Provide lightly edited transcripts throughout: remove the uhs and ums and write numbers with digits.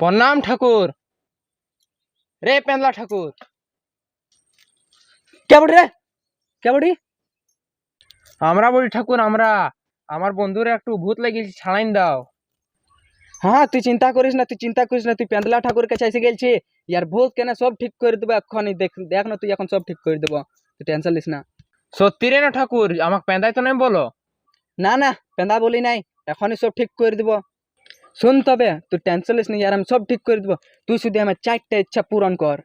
প্রণাম ঠাকুর। রে পেন্দলা ঠাকুর। কে বলি রে? কে বলি? আমরা বলি ঠাকুর, আমরা আমার বন্ধুরে একটু ভূত লেগেছে, ছাড়াইন দাও। হ্যাঁ, তুই চিন্তা করিস না, তুই পেন্দলা ঠাকুর কাছে এসে গেছি। ইয়ার ভূত কেন সব ঠিক করে দেবো এক্ষুনি। দেখ দেখ না, তুই এখন সব ঠিক করে দেবো, তুই টেনশন নিস না। সত্যি রে না ঠাকুর? আমাকে পেন্দাই তো নাই বলো। না না, পেন্দা বলি নাই, এখনই সব ঠিক করে দেবো। শুন তবে, তুই টেনশন নিস না, ইয়ার আমি সব ঠিক করে দেবো। তুই শুধু আমার 4টা ইচ্ছা পূরণ কর।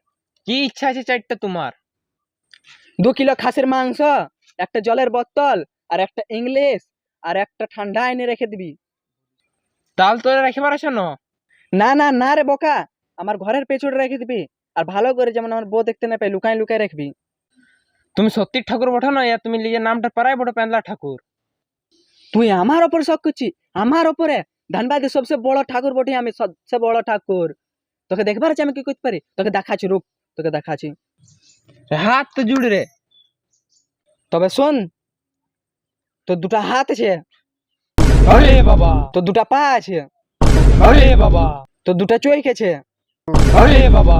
কি ইচ্ছা আছে 4টা তোমার? 2 কিলো খাসির মাংস, একটা জলের বোতল, আর একটা ইংলিশ, আর একটা ঠান্ডা এনে রেখে দিবি। তাল তোরে রেখে পারছো না? না না না রে বোকা, আমার ঘরের পেছনে রেখে দিবি। আর ভালো করে, যেমন আমার বউ দেখতে না পাই, লুকাই লুকাই রাখবি। তুমি সত্যি ঠাকুর বঠো না, ইয়া তুমি নিজের নামটা পারাই বটো পেন্দলা ঠাকুর। তুই আমার ওপর শক করছিস? আমার ওপরে? ধানবাদে সবচেয়ে বড় ঠাকুর বটি আমি, সবচেয়ে বড় ঠাকুর। তোকে দেখবার আছে আমি কি করতে পারি, তোকে দেখাচ্ছি, রূপ তোকে দেখাচ্ছি। হাত তো জুড়ে রে। তবে শোন, তোর 2টা হাত আছে, আরে বাবা। তোর 2টা পা আছে, আরে বাবা। তোর 2টা চোখ আছে, আরে বাবা।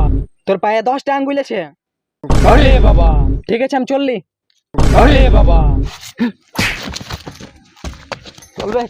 তোর পায়ে 10টা আঙ্গুল আছে। আরে বাবা। ঠিক আছে, আমি চললি। আরে বাবা। চলবে।